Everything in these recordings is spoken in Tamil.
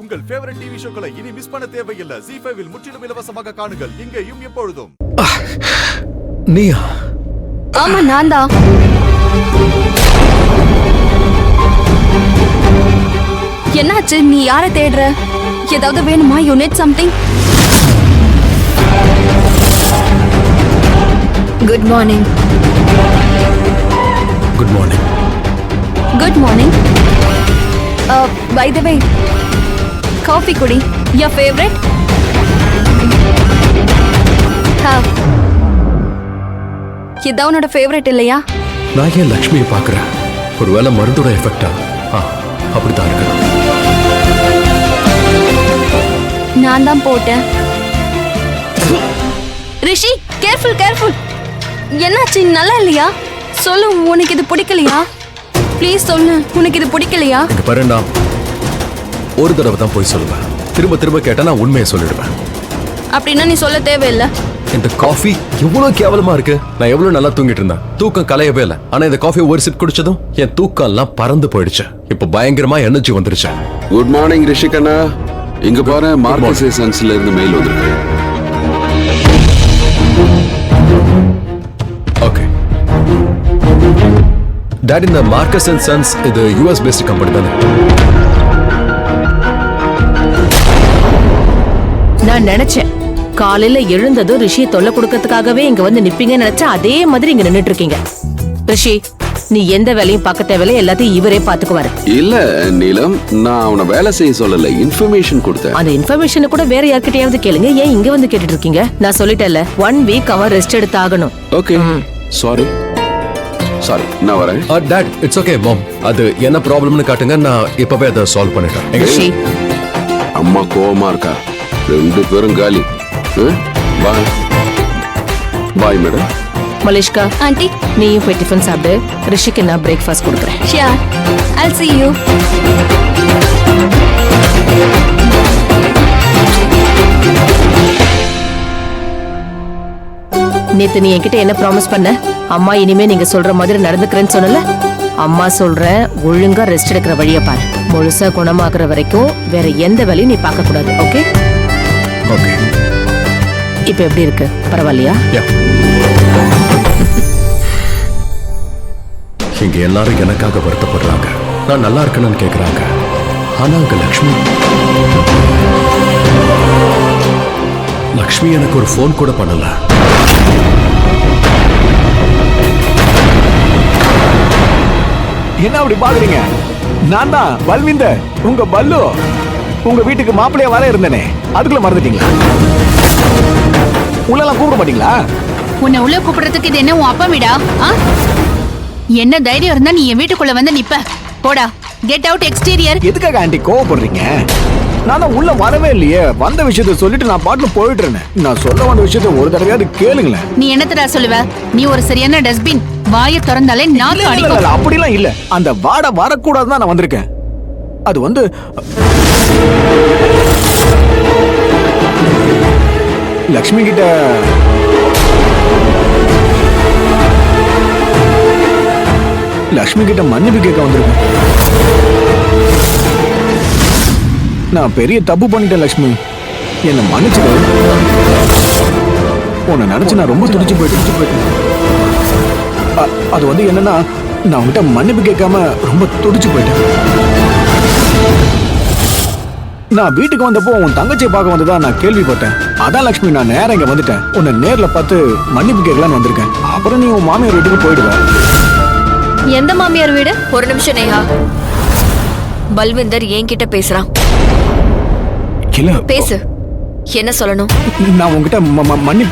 உங்கள் ஃபேவரட் டிவி ஷோக்களை இனி மிஸ் பண்ண தேவையில்லை. ZEE5 இல் முற்றிலும் இலவசமாக காணுங்கள். இங்கேயும் எப்பொழுதும். நீயா? ஆமா, நான் தான். என்னாச்சு? நீ யாரை தேடுற? ஏதாவது வேணுமா? You need something? Good morning. Good morning. Good morning. By the way, coffee குடி. Your favourite? இதான் உன்னோட ஃபேவரட் இல்லையா? நான் ஏன் லக்ஷ்மியை பார்க்குறேன்? ஒருவேளை மருந்தோட எஃபெக்டா? அப்படித்தான் இருக்கு. நான் தான் போட்டேன். ரிஷி, கேர்ஃபுல் கேர்ஃபுல். என்னாச்சு? நல்லா இல்லையா? சொல்லு, உனக்கு இது பிடிக்கலையா? ப்ளீஸ் சொல்லு, உனக்கு இது பிடிக்கலையா? இங்க பாரு, நான் ஒரு தடவை தான் போய் சொல்லுவேன். திரும்ப திரும்ப கேட்டா நான் உண்மையை சொல்லிடுவேன். அப்படின்னா நீ சொல்ல தேவையில்லை. இந்த காஃபி எவ்வளவு கேவலமா இருக்கு. நான் எவ்வளவு நல்லா தூங்கிட்டு இருந்தேன். தூக்கம் கலையவே இல்லை. ஆனா இந்த காஃபி ஒரு சிப் குடிச்சதும் என் தூக்கம் எல்லாம் பறந்து போயிடுச்சு. இப்ப பயங்கரமா எனர்ஜி வந்துருச்சு. Good morning Rishikanna. இங்க பாரு, மார்க்கஸ் சன்ஸ்ல இருந்து மெயில் வந்திருக்கு. ஓகே டாடி, இந்த மார்க்கஸ் அண்ட் சன்ஸ் இது US பேஸ்ட் கம்பெனி தானே? நான் நினைச்சேன் காலையில எழுந்ததும் ரிஷியை தொல்லை கொடுக்கறதுக்காகவே இங்க வந்து நிப்பீங்கன்னு நினைச்சா அதே மாதிரி இங்க நின்னுட்டு இருக்கீங்க. ரிஷி, நீ எந்த வேலையும் பார்க்க தேவையில்ல, எல்லாத்தையும் இவரே பாத்துக்குவாரு. இல்ல நீலம், நான் அவனை வேலை செய்ய சொல்லல, இன்ஃபர்மேஷன் கொடுத்தேன். அந்த இன்ஃபர்மேஷனை கூட வேற யார்கிட்டயாவது கேளுங்க. ஏன் இங்க வந்து கேட்டுட்டு இருக்கீங்க? நான் சொல்லிட்டேன்ல, 1 வீக் அவன் ரெஸ்ட் எடுத்து ஆகணும். ஓகே, சாரி நான் வரேன். டாட், இட்ஸ் ஓகே மாம். அது என்ன ப்ராப்ளம்னு காட்டுங்க, நான் இப்பவே அதை சால்வ் பண்ணிட்டேன். ரிஷி, அம்மா கோவமா இருக்கா? 2 பேரும் காலி. பாய் பாய் மேடம். மலேஷ்கா ஆண்டி, நீயும் போய் டிஃபன் சாப்பிடு. ரிஷிக்கு நான் பிரேக்ஃபாஸ்ட் கொடுக்குறேன். Sure, I'll see you. நேத்து நீ என்கிட்ட என்ன ப்ராமிஸ் பண்ண? அம்மா இனிமே நீங்க சொல்ற மாதிரி நடந்துக்கிறேன்னு சொன்னல. அம்மா சொல்றேன், ஒழுங்கா ரெஸ்ட் எடுக்கிற வழியை பாரு. முழுசா குணமாக்குற வரைக்கும் வேற எந்த வேலையும் நீ பார்க்க கூடாது. ஓகே? ஓகே. இப்ப எப்படி இருக்கு? பரவாயில்லையா? இங்க எல்லாரும் எனக்காக வருத்தப்படுறாங்க, நான் நல்லா இருக்கணும்னு கேக்குறாங்க. ஆனா அங்க லக்ஷ்மி எனக்கு ஒரு போன் கூட பண்ணல. என்ன அப்படி பாக்குறீங்க? நான் தான் பல்விந்தர், உங்க பல்லு. உங்க வீட்டுக்கு மாப்பிள்ளையா வர இருந்தனே, அதுக்குள்ள மறந்துட்டீங்களா? உள்ளலாம் கூப்பிட மாட்டீங்களா? உன்னை உள்ள கூப்பிடுறதுக்கு இது என்ன உன் அப்பா வீடா? என்ன தைரியம் இருந்தா நீ என் வீட்டுக்குள்ள வந்து நிப்ப? போடா, கெட் அவுட் எக்ஸ்டீரியர். எதுக்காக ஆண்டி கோவப்படுறீங்க? நான் தான் உள்ள வரவே இல்லையே. வந்த விஷயத்த சொல்லிட்டு நான் பாட்டுல போயிட்டு இருந்தேன். நான் சொல்ல வந்த விஷயத்த ஒரு தடவையாவது கேளுங்களேன். நீ என்னத்தடா சொல்லுவ? நீ ஒரு சரியான டஸ்ட்பின். வாயை திறந்தாலே நாக்கு அடிக்கும். அப்படிலாம் இல்ல, அந்த வாடை வரக்கூடாதுதான் நான் வந்திருக்கேன். அது வந்து லக்ஷ்மி கிட்ட மன்னிப்பு கேட்க வந்திருக்கேன். நான் பெரிய தப்பு பண்ணிட்டேன் லக்ஷ்மி, என்ன மன்னிச்சுக்க. உன்னை நினைச்சு நான் ரொம்ப துடிச்சு போயிட்டேன். அது வந்து என்னன்னா, நான் உன்கிட்ட மன்னிப்பு கேட்காம ரொம்ப துடிச்சு போயிட்டேன். நான் வீட்டுக்கு வந்தப்போ உன் தங்கச்சியை பார்க்க வந்ததா நான் கேள்விப்பட்டேன். அதான் லக்ஷ்மி, நான் நேரம் இங்க வந்துட்டேன். உன்னை நேர்ல பார்த்து மன்னிப்பு கேட்கலான்னு வந்திருக்கேன். அப்புறம் நீ உன் மாமியார் வீட்டுக்கு போயிடுவேன். எந்த மாமியார் வீடு? ஒரு நிமிஷம் நேஹா. பல்விந்தர் என்கிட்ட பேசுறான். இல்ல, பேசு. என்ன சொல்லணும்? நான் உங்ககிட்ட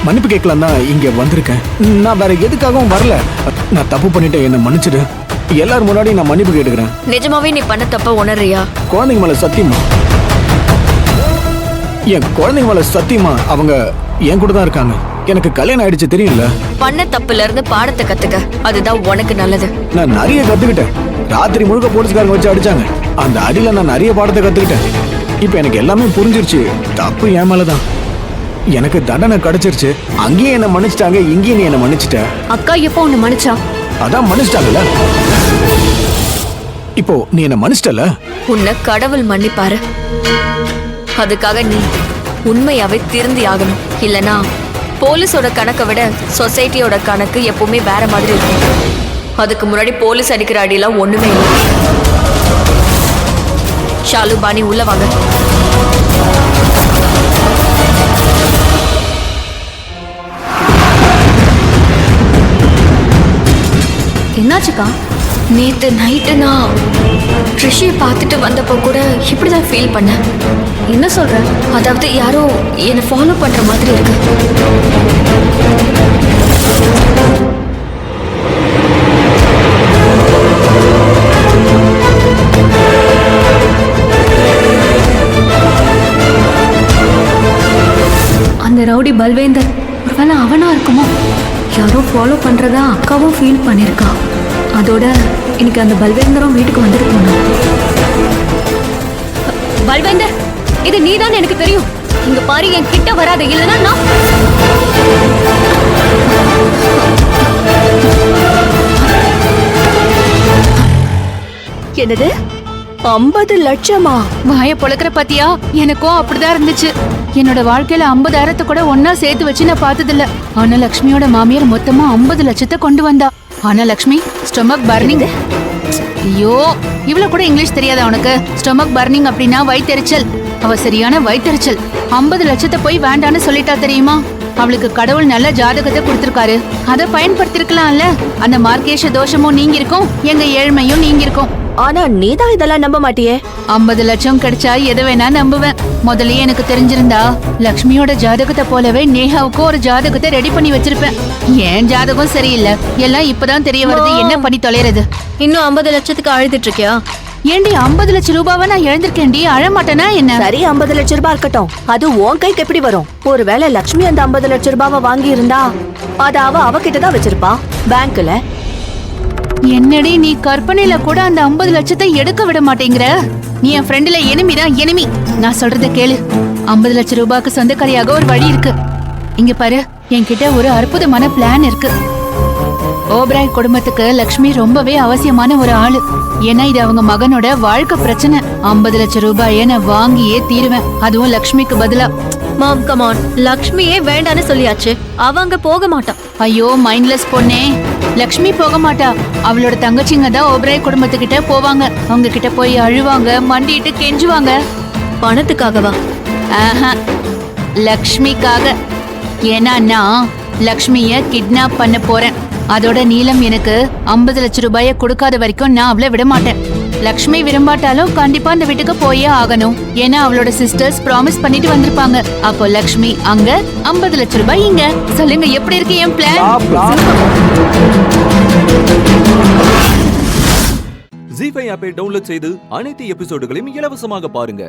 மன்னிப்பு கேட்கலாம் தான் இங்க வந்திருக்கேன். நான் வேற எதுக்காகவும் வரல. நான் தப்பு பண்ணிட்டேன், என்ன மன்னிச்சிடு. எல்லாரும் முன்னாடி நான் மன்னிப்பு கேட்டுக்கிறேன். நிஜமாவே நீ பண்ண தப்ப உணர்றியா? குழந்தைங்க மேல சத்தியமா, என் குழந்தைங்க மேல சத்தியமா அவங்க என் கூட தான் இருக்காங்க. எனக்கு கல்யாணம் ஆயிடுச்சு தெரியல. பண்ண தப்புல இருந்து பாடத்தை கத்துக்க, அதுதான் உனக்கு நல்லது. நான் நிறைய கத்துக்கிட்டேன். ராத்திரி முழுக்க போலீஸ்காரங்க வச்சு அடிச்சாங்க. அந்த அடியில நான் நிறைய பாடத்தை கத்துக்கிட்டேன். இப்ப எனக்கு எல்லாமே புரிஞ்சிருச்சு. தப்பு என் மேலதான். எனக்கு தண்டனை கிடைச்சிருச்சு. அங்கேயும் என்ன மன்னிச்சிட்டாங்க, இங்கேயும் நீ என்ன மன்னிச்சிட்ட. அக்கா எப்போ உன்னை மன்னிச்சா? அதான் மன்னிச்சிட்டாங்கல்ல. இப்போ நீ என்ன மன்னிச்சிட்டல. உன்னை கடவுள் மன்னிப்பாரு. அதுக்காக நீ உண்மையாவே திருந்தி ஆகணும். இல்லனா போலீஸோட கணக்கை விட சொசைட்டியோட கணக்கு எப்பவுமே வேற மாதிரி இருக்கும். அதுக்கு முன்னாடி போலீஸ் அடிக்கிற அடியெல்லாம் ஒண்ணுமே இல்லை. ஷாலு, பாணி உள்ள வாங்க. என்னாச்சுக்கா? நேத்து நைட்டு நான் ரிஷியை பார்த்துட்டு வந்தப்போ கூட இப்படிதான் ஃபீல் பண்ணேன். என்ன சொல்ற? அதாவது யாரோ என்னை ஃபாலோ பண்ற மாதிரி இருக்கு. அந்த ரவுடி பல்வேந்தர் ஒருவேளை அவனா இருக்குமோ? யாரோ ஃபாலோ பண்றதா அக்காவும் ஃபீல் பண்ணிருக்கா. அதோட இன்னைக்கு அந்த பல்வேந்தரும் வீட்டுக்கு வந்துட்டு போனான். பல்வேந்தர், இது நீதான் எனக்கு தெரியும். இங்க பாரு, என் கிட்ட வராத, இல்லைன்னா நான் என்னது 50 லட்சமா? வாய பொழக்கிற பாத்தியா? எனக்கும் அப்படிதான் இருந்துச்சு. என்னோட வாழ்க்கையில 50,000 கூட ஒன்னா சேர்த்து வச்சு நான் பார்த்ததில்ல. ஆனா லக்ஷ்மியோட மாமியார் மொத்தமா 50 லட்சத்தை கொண்டு வந்தா. ஆனா லக்ஷ்மி ஸ்டொமக் பர்னிங். ஐயோ, இவ்வளவு கூட இங்கிலீஷ் தெரியாதா உனக்கு? ஸ்டொமக் பர்னிங் அப்படின்னா வயித்தெரிச்சல். அவ சரியான வயித்தெரிச்சல். 50 லட்சத்தை போய் வேண்டான்னு சொல்லிட்டா தெரியுமா? அவளுக்கு கடவுள் நல்ல ஜாதகத்தை கொடுத்திருக்காரு. அதை பயன்படுத்திருக்கலாம்ல. அந்த மார்க்கேஷ தோஷமும் நீங்க இருக்கும், எங்க ஏழ்மையும் நீங்க இருக்கும். ஆனா நீதான் இதெல்லாம் நம்ப மாட்டியே. 50 லட்சம் கிடைச்சா எதை வேணா நம்புவேன். முதல்லயே எனக்கு தெரிஞ்சிருந்தா லக்ஷ்மியோட ஜாதகத்தை போலவே நேஹாவுக்கும் ஒரு ஜாதகத்தை ரெடி பண்ணி வச்சிருப்பேன். ஏன் ஜாதகம் சரியில்லை, எல்லாம் இப்பதான் தெரிய வருது. என்ன பண்ணி தொலைறது? இன்னும் 50 லட்சத்துக்கு அழுதுட்டு இருக்கியா? ஏண்டி 50 லட்சம் ரூபாவை நான் இழந்திருக்கேன்டி. அழமாட்டேனா என்ன? சரி, 50 லட்சம் ரூபாய் இருக்கட்டும். அது உன் கைக்கு எப்படி வரும்? ஒருவேளை லட்சுமி அந்த 50 லட்சம் ரூபாவை வாங்கி இருந்தா அத அவகிட்ட தான் வச்சிருப்பா, பேங்க்ல. என்னடி நீ கற்பனையில கூட அந்த 50 லட்சத்தை எடுக்க விட மாட்டேங்கிற? நீ என் ஃப்ரெண்டுல எனிமிதான், எனிமி. நான் சொல்றத கேளு. 50 லட்சம் ரூபாய்க்கு சொந்தக்காரியாக ஒரு வழி இருக்கு. இங்க பாரு, என்கிட்ட ஒரு அற்புதமான பிளான் இருக்கு. ஓபராய் குடும்பத்துக்கு லக்ஷ்மி ரொம்பவே அவசியமான ஒரு ஆளு. ஏன்னா இது அவங்க மகனோட வாழ்க்கை பிரச்சனை. 50 லட்சம் ரூபாயை நான் வாங்கியே தீருவேன், அதுவும் லக்ஷ்மிக்கு பதிலா. மாம், கம் ஆன். லக்ஷ்மியே வேண்டான்னு சொல்லியாச்சு. அவங்க போக மாட்டான். ஐயோ மைண்ட்லெஸ் பொண்ணே, லக்ஷ்மி போக மாட்டா. அவளோட தங்கச்சிங்க தான் ஓபராய் குடும்பத்துக்கிட்ட போவாங்க. அவங்க கிட்ட போய் அழுவாங்க, மண்டிட்டு கெஞ்சுவாங்க. பணத்துக்காகவா? ஆஹா, லக்ஷ்மிக்காக. ஏன்னா நான் லக்ஷ்மிய கிட்னாப் பண்ண போறேன். அதோட நீலம் எனக்கு 50 லட்சம் ரூபாய கொடுக்காத வரைக்கும் நான் அவளை விட மாட்டேன். லக்ஷ்மி விரும்பாட்டாலும் கண்டிப்பா அந்த வீட்டுக்கு போயே ஆகணும். ஏன்னா அவளோட சிஸ்டர்ஸ் ப்ராமிஸ் பண்ணிட்டு வந்திருப்பாங்க. அப்போ லக்ஷ்மி அங்க, 50 லட்சம் ரூபாய் இங்க. சொல்லுங்க, எப்படி இருக்கு என் பிளான்? ஜீ5 ஆப்பை டவுன்லோட் செய்து அனைத்து எபிசோடுகளையும் இலவசமாக பாருங்க.